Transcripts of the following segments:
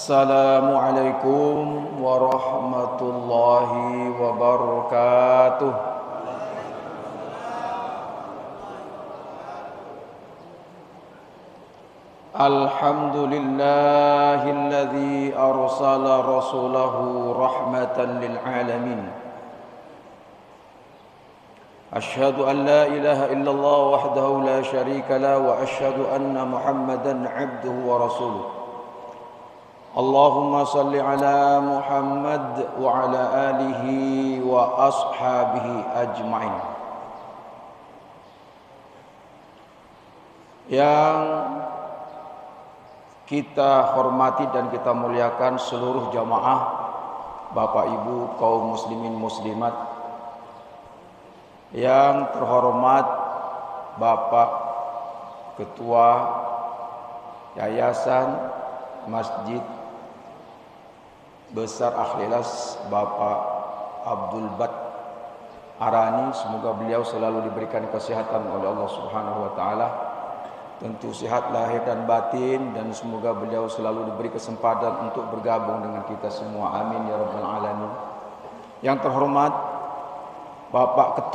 Assalamualaikum warahmatullahi wabarakatuh. Alhamdulillahilladzi arsala rasulahu rahmatan lil alamin. Asyhadu an la ilaha illallah wahdahu la syarika la wa asyhadu anna Muhammadan abduhu wa rasuluh. Allahumma salli ala Muhammad wa ala alihi wa ashabihi ajma'in. Yang kita hormati dan kita muliakan seluruh jamaah, Bapak Ibu kaum muslimin muslimat. Yang terhormat Bapak Ketua Yayasan Masjid Besar Akhlilas Bapak Abdul Bad Arani, semoga beliau selalu diberikan kesehatan oleh Allah Subhanahu wa taala. Tentu sehat lahir dan batin, dan semoga beliau selalu diberi kesempatan untuk bergabung dengan kita semua. Amin ya rabbal alamin. Yang terhormat Bapak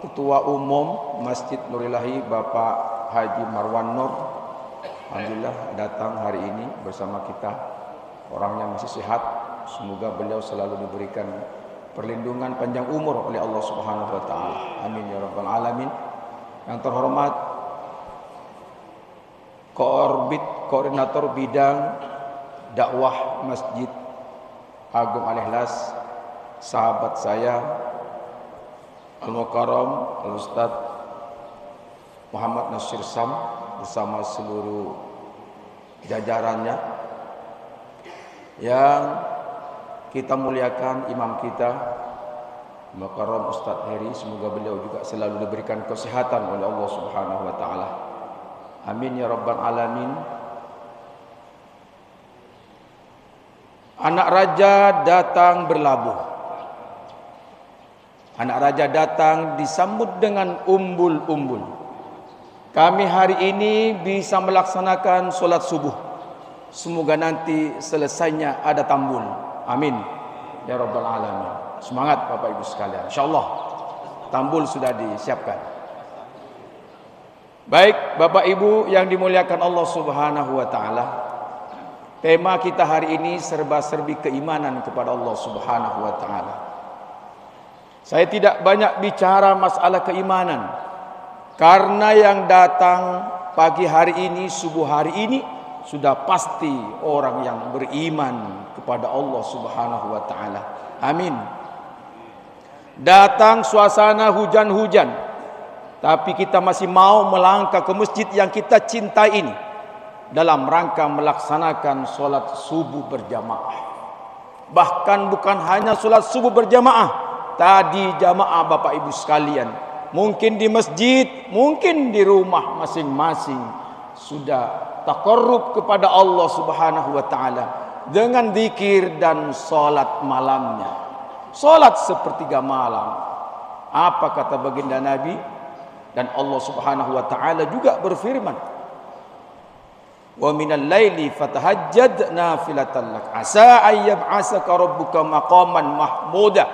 Ketua Umum Masjid Nurilahi Bapak Haji Marwan Nur, alhamdulillah datang hari ini bersama kita. Orangnya masih sehat, semoga beliau selalu diberikan perlindungan panjang umur oleh Allah Subhanahu wa taala. Amin ya rabbal alamin. Yang terhormat Koordinator Bidang Dakwah Masjid Agung Al-Ikhlas, sahabat saya Al-Mukarram Al-Ustaz Muhammad Nasir Sam bersama seluruh jajarannya. Yang kita muliakan imam kita Al-Mukarram Ustaz Heri, semoga beliau juga selalu diberikan kesehatan oleh Allah Subhanahu wa taala. Amin ya rabbal alamin. Anak raja datang berlabuh. Anak raja datang disambut dengan umbul-umbul. Kami hari ini bisa melaksanakan solat subuh. Semoga nanti selesainya ada tambul. Amin ya rabbal alamin. Semangat Bapak Ibu sekalian. Insyaallah tambul sudah disiapkan. Baik Bapak Ibu yang dimuliakan Allah Subhanahu wa taala. Tema kita hari ini serba-serbi keimanan kepada Allah Subhanahu wa taala. Saya tidak banyak bicara masalah keimanan, karena yang datang pagi hari ini, subuh hari ini sudah pasti orang yang beriman kepada Allah Subhanahu wa taala. Amin. Datang suasana hujan-hujan, tapi kita masih mau melangkah ke masjid yang kita cintai ini dalam rangka melaksanakan solat subuh berjamaah. Bahkan bukan hanya solat subuh berjamaah, tadi jamaah Bapak Ibu sekalian, mungkin di masjid, mungkin di rumah masing-masing sudah taqarrub kepada Allah Subhanahu wa taala dengan zikir dan solat malamnya. Solat sepertiga malam. Apa kata baginda Nabi? Dan Allah Subhanahu wa taala juga berfirman, "Wa minal laili fatahajjad nafilatan lak asa ayyab'asaka rabbuka maqaman mahmuda."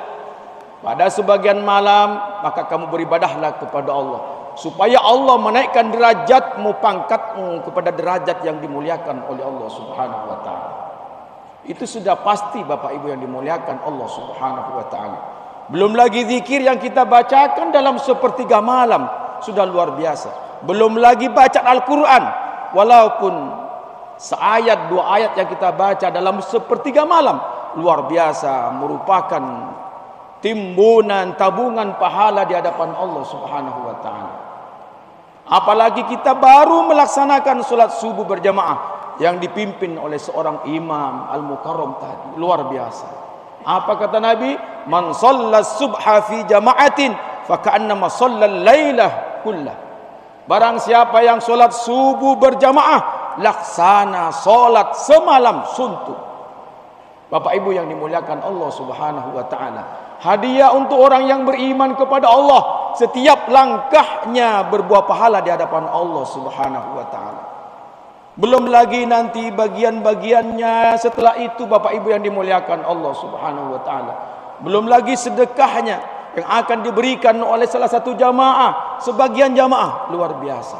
Pada sebagian malam maka kamu beribadahlah kepada Allah, supaya Allah menaikkan derajatmu, pangkatmu kepada derajat yang dimuliakan oleh Allah Subhanahu wa taala. Itu sudah pasti Bapak Ibu yang dimuliakan Allah Subhanahu wa taala. Belum lagi zikir yang kita bacakan dalam sepertiga malam, sudah luar biasa. Belum lagi bacaan Al-Quran, walaupun seayat dua ayat yang kita baca dalam sepertiga malam, luar biasa, merupakan timbunan tabungan pahala di hadapan Allah Subhanahu wa taala. Apalagi kita baru melaksanakan solat subuh berjamaah yang dipimpin oleh seorang imam Al-Mukarram tadi, luar biasa. Apa kata Nabi? Man shallas subha fi jama'atin faka'annama shallal lailah kullah. Barang siapa yang solat subuh berjamaah, laksana solat semalam suntuk. Bapak Ibu yang dimuliakan Allah Subhanahu wa taala, hadiah untuk orang yang beriman kepada Allah, setiap langkahnya berbuah pahala di hadapan Allah Subhanahu wa taala. Belum lagi nanti bagian-bagiannya setelah itu, Bapak Ibu yang dimuliakan Allah Subhanahu wa taala. Belum lagi sedekahnya yang akan diberikan oleh salah satu jamaah, sebagian jamaah, luar biasa.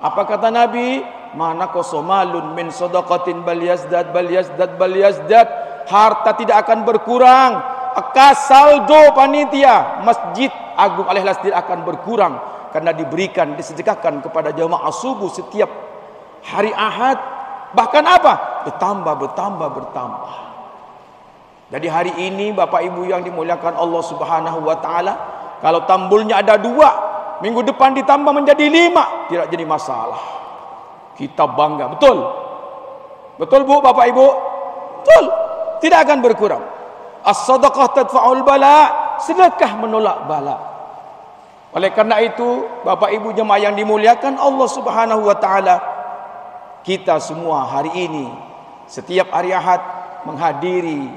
Apa kata Nabi? Mana kosomalun min sadaqatin bal yazdad bal yazdad bal yazdad. Harta tidak akan berkurang, saldo panitia Masjid Agung Al-Ikhlas tidak akan berkurang karena diberikan, disedekahkan kepada jamaah subuh setiap hari Ahad. Bahkan apa? Bertambah. Jadi hari ini Bapak Ibu yang dimuliakan Allah Subhanahu wa taala, kalau tambulnya ada 2, minggu depan ditambah menjadi 5, tidak jadi masalah. Kita bangga, betul? Betul Bu, Bapak Ibu? Betul. Tidak akan berkurang. As-sadaqah tadfa'ul bala, sedekah menolak bala. Oleh karena itu, Bapak Ibu jemaah yang dimuliakan Allah Subhanahu wa taala, kita semua hari ini setiap hari Ahad menghadiri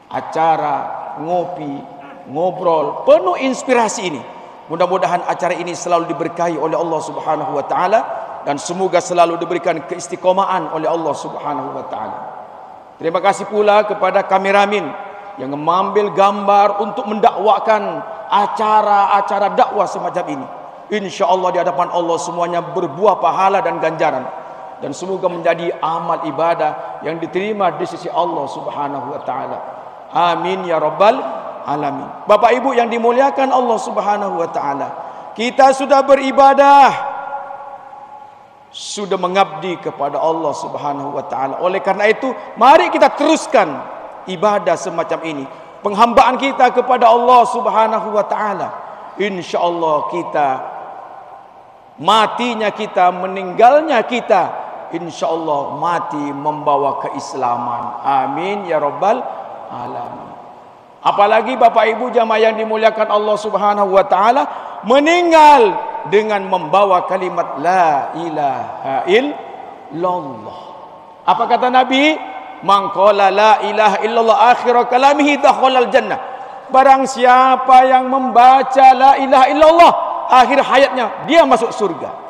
acara ngopi, ngobrol penuh inspirasi ini. Mudah-mudahan acara ini selalu diberkahi oleh Allah Subhanahu wa taala dan semoga selalu diberikan keistiqomahan oleh Allah Subhanahu wa taala. Terima kasih pula kepada kameramen yang mengambil gambar untuk mendakwakan acara-acara dakwah semacam ini. Insyaallah di hadapan Allah semuanya berbuah pahala dan ganjaran, dan semoga menjadi amal ibadah yang diterima di sisi Allah Subhanahu wa taala. Amin ya rabbal alamin. Bapak Ibu yang dimuliakan Allah Subhanahu wa taala, kita sudah beribadah, sudah mengabdi kepada Allah Subhanahu wa taala. Oleh karena itu, mari kita teruskan ibadah semacam ini, penghambaan kita kepada Allah Subhanahu wa taala. Insyaallah kita, matinya kita, meninggalnya kita, insyaallah mati membawa keislaman. Amin ya rabbal alamin. Apalagi Bapak Ibu jamaah yang dimuliakan Allah Subhanahu wa taala, meninggal dengan membawa kalimat la ilaha illallah. Apa kata Nabi? Man qala la ilaha illallah akhir kalamihi dakhalal jannah. Barang siapa yang membaca la ilaha illallah akhir hayatnya, dia masuk surga.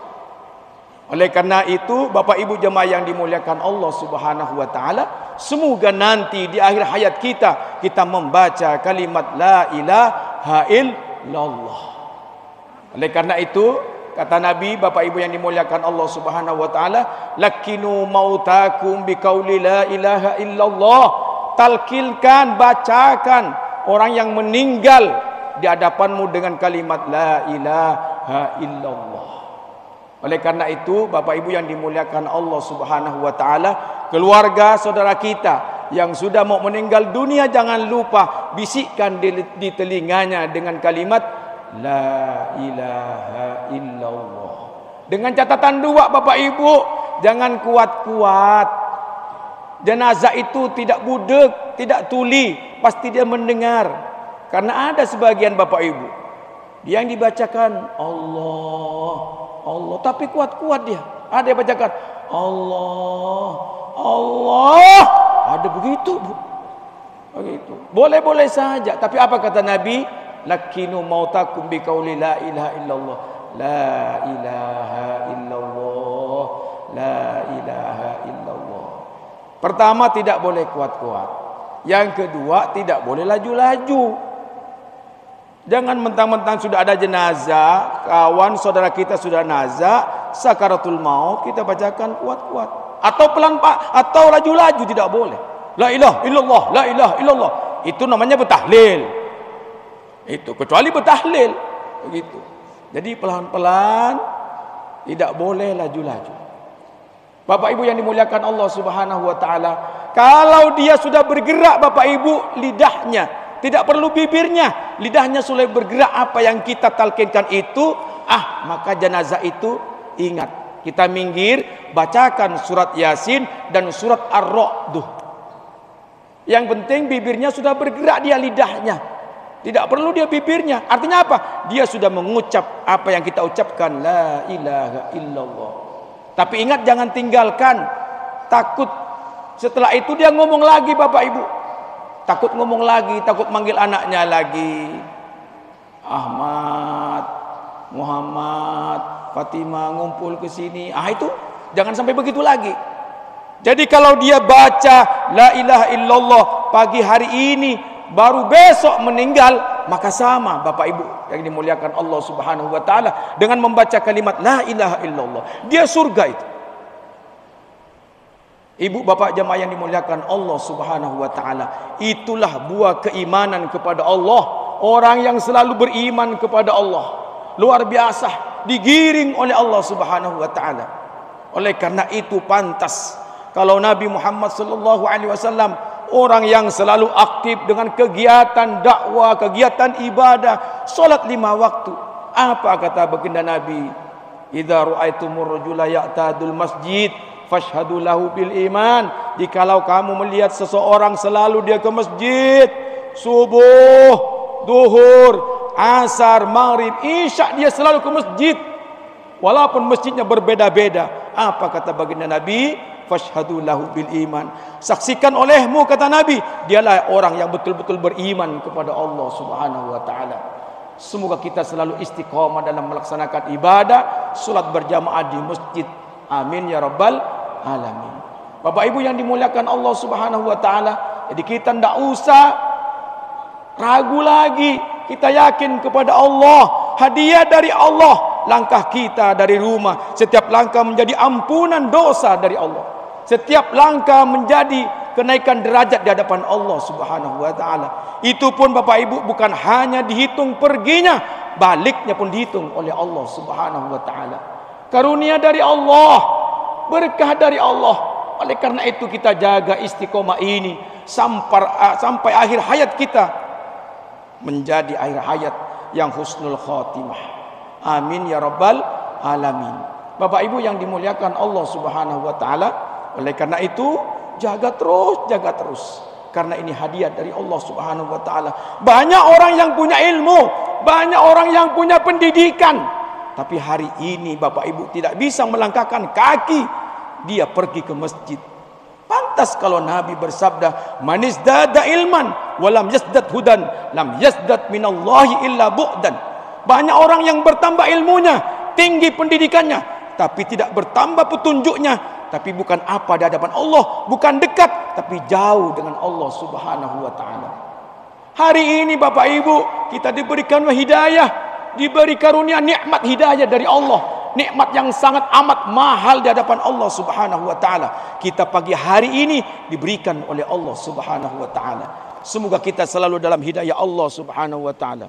Oleh karena itu, Bapak Ibu jemaah yang dimuliakan Allah Subhanahu wa taala, semoga nanti di akhir hayat kita membaca kalimat la ilaha illallah. Oleh karena itu, kata Nabi, Bapak Ibu yang dimuliakan Allah Subhanahu wa taala, lakinu mautakum biqauli la ilaha illallah. Talkilkan, bacakan orang yang meninggal di hadapanmu dengan kalimat la ilaha illallah. Oleh karena itu, Bapak Ibu yang dimuliakan Allah Subhanahu wa taala, keluarga saudara kita yang sudah mau meninggal dunia, jangan lupa bisikkan di telinganya dengan kalimat la ilaha illallah. Dengan catatan 2 Bapak Ibu, jangan kuat-kuat. Jenazah itu tidak budek, tidak tuli, pasti dia mendengar. Karena ada sebagian Bapak Ibu yang dibacakan Allah, Allah, tapi kuat-kuat dia. Ada yang bacakan Allah, Allah. Ada begitu, Bu. Begitu. Boleh-boleh saja, tapi apa kata Nabi? Lakinu mautakum biqauli la ilaha illallah. La ilaha illallah. La ilaha illallah. Pertama, tidak boleh kuat-kuat. Yang kedua, tidak boleh laju-laju. Jangan mentang-mentang sudah ada jenazah, kawan saudara kita sudah nazak, sakaratul maut, kita bacakan kuat-kuat. Atau pelan Pak, atau laju-laju, tidak boleh. La ilaha illallah, la ilaha illallah. Itu namanya bertahlil. Itu kecuali bertahlil. Begitu. Jadi pelan-pelan, tidak boleh laju-laju. Bapak Ibu yang dimuliakan Allah Subhanahu wa taala, kalau dia sudah bergerak Bapak Ibu, lidahnya, tidak perlu bibirnya, lidahnya sudah bergerak apa yang kita talkinkan itu, maka jenazah itu ingat. Kita minggir, bacakan surat Yasin dan surat Ar-Ra'd. Yang penting bibirnya sudah bergerak, dia lidahnya. Tidak perlu dia bibirnya. Artinya apa? Dia sudah mengucap apa yang kita ucapkan, la ilaha illallah. Tapi ingat, jangan tinggalkan. Takut setelah itu dia ngomong lagi Bapak Ibu. Takut ngomong lagi, takut manggil anaknya lagi. Ahmad, Muhammad, Fatimah ngumpul ke sini. Itu Jangan sampai begitu lagi. Jadi kalau dia baca la ilaha illallah pagi hari ini baru besok meninggal, maka sama Bapak Ibu yang dimuliakan Allah Subhanahu wa taala dengan membaca kalimat la ilaha illallah, dia surga itu. Ibu bapak jamaah yang dimuliakan Allah Subhanahu wa taala, itulah buah keimanan kepada Allah. Orang yang selalu beriman kepada Allah luar biasa, digiring oleh Allah Subhanahu wa taala. Oleh karena itu pantas kalau Nabi Muhammad sallallahu alaihi wasallam orang yang selalu aktif dengan kegiatan dakwah, kegiatan ibadah, salat 5 waktu. Apa kata baginda Nabi? Idza ra'aitumur rajula ya'tadul masjid fashhadu lahu bil iman. Jikalau kamu melihat seseorang selalu dia ke masjid, subuh, duhur, asar, maghrib, isya dia selalu ke masjid, walaupun masjidnya berbeda-beda. Apa kata baginda Nabi? Fashhadu lahu bil iman. Saksikan olehmu, kata Nabi, dialah orang yang betul-betul beriman kepada Allah Subhanahu wa taala. Semoga kita selalu istiqamah dalam melaksanakan ibadah, salat berjamaah di masjid. Amin ya rabbal alamin. Bapak Ibu yang dimuliakan Allah Subhanahu wa taala, jadi kita tidak usah ragu lagi. Kita yakin kepada Allah, hadiah dari Allah. Langkah kita dari rumah, setiap langkah menjadi ampunan dosa dari Allah. Setiap langkah menjadi kenaikan derajat di hadapan Allah Subhanahu wa taala. Itu pun Bapak Ibu bukan hanya dihitung perginya, baliknya pun dihitung oleh Allah Subhanahu wa taala. Karunia dari Allah, berkah dari Allah. Oleh karena itu kita jaga istiqomah ini sampai akhir hayat kita, menjadi akhir hayat yang husnul khatimah. Amin ya rabbal alamin. Bapak Ibu yang dimuliakan Allah Subhanahu wa taala, oleh karena itu jaga terus, karena ini hadiah dari Allah Subhanahu wa taala. Banyak orang yang punya ilmu, banyak orang yang punya pendidikan, tapi hari ini Bapak Ibu tidak bisa melangkahkan kaki dia pergi ke masjid. Pantas kalau Nabi bersabda, "Man izdada ilman wa lam yazdad hudan, lam yazdad minallahi illa bu'dan." Banyak orang yang bertambah ilmunya, tinggi pendidikannya, tapi tidak bertambah petunjuknya, tapi bukan apa di hadapan Allah, bukan dekat, tapi jauh dengan Allah Subhanahu wa taala. Hari ini Bapak Ibu, kita diberikan hidayah, diberi karunia nikmat hidayah dari Allah, nikmat yang sangat amat mahal di hadapan Allah Subhanahu wa taala. Kita pagi hari ini diberikan oleh Allah Subhanahu wa taala. Semoga kita selalu dalam hidayah Allah Subhanahu wa taala.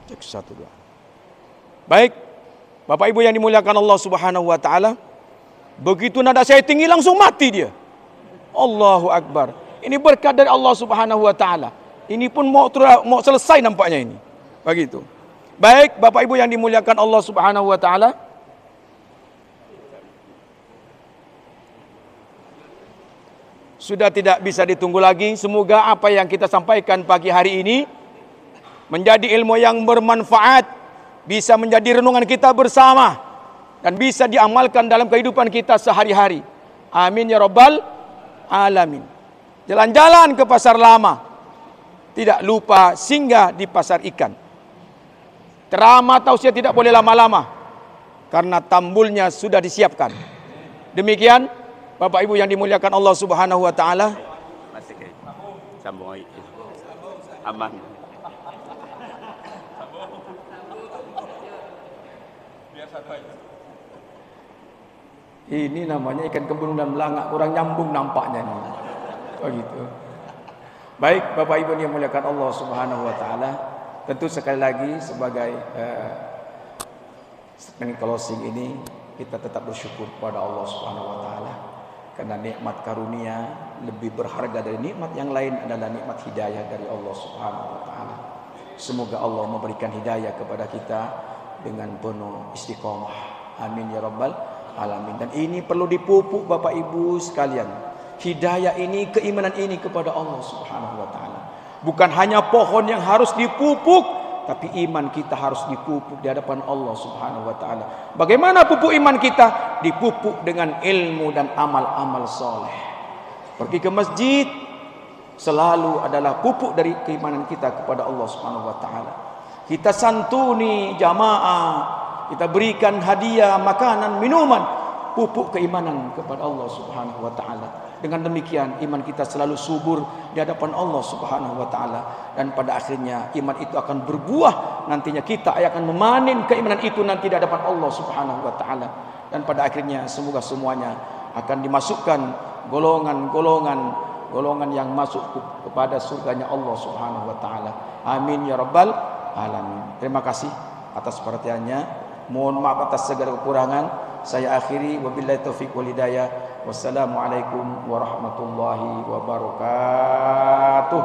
Cek 1 2. Baik, Bapak Ibu yang dimuliakan Allah Subhanahu wa taala, begitu nada saya tinggi langsung mati dia. Allahu Akbar. Ini berkat dari Allah Subhanahu wa taala. Ini pun mau selesai nampaknya ini. Begitu. Baik, Bapak Ibu yang dimuliakan Allah Subhanahu wa taala, sudah tidak bisa ditunggu lagi. Semoga apa yang kita sampaikan pagi hari ini menjadi ilmu yang bermanfaat, bisa menjadi renungan kita bersama, dan bisa diamalkan dalam kehidupan kita sehari-hari. Amin ya rabbal alamin. Jalan-jalan ke pasar lama, tidak lupa singgah di pasar ikan. Ceramah tausiah tidak boleh lama-lama, karena tambulnya sudah disiapkan. Demikian Bapak Ibu yang dimuliakan Allah Subhanahu wa taala. Masih sambung aman. Ini namanya ikan kembung dan belangak, kurang nyambung nampaknya nih. Begitu. Baik, Bapak Ibu yang dimuliakan Allah Subhanahu wa taala, tentu sekali lagi sebagai segmen closing ini kita tetap bersyukur kepada Allah Subhanahu wa taala, karena nikmat karunia lebih berharga dari nikmat yang lain adalah nikmat hidayah dari Allah Subhanahu wa taala. Semoga Allah memberikan hidayah kepada kita dengan penuh istiqomah. Amin ya rabbal alamin. Dan ini perlu dipupuk Bapak Ibu sekalian. Hidayah ini, keimanan ini kepada Allah Subhanahu wa taala. Bukan hanya pohon yang harus dipupuk, tapi iman kita harus dipupuk di hadapan Allah Subhanahu wa taala. Bagaimana pupuk iman kita? Dipupuk dengan ilmu dan amal-amal soleh. Pergi ke masjid selalu adalah pupuk dari keimanan kita kepada Allah Subhanahu wa taala. kita santuni jamaah, kita berikan hadiah makanan, minuman, pupuk keimanan kepada Allah Subhanahu wa taala. Dengan demikian iman kita selalu subur di hadapan Allah Subhanahu wa taala, dan pada akhirnya iman itu akan berbuah, nantinya kita akan memanen keimanan itu nanti di hadapan Allah Subhanahu wa taala, dan pada akhirnya semoga semuanya akan dimasukkan golongan yang masuk kepada surganya Allah Subhanahu wa taala. Amin ya rabbal alamin. Terima kasih atas perhatiannya. Mohon maaf atas segala kekurangan. Saya akhiri, wabillahi taufiq wal hidayah. Wassalamualaikum warahmatullahi wabarakatuh.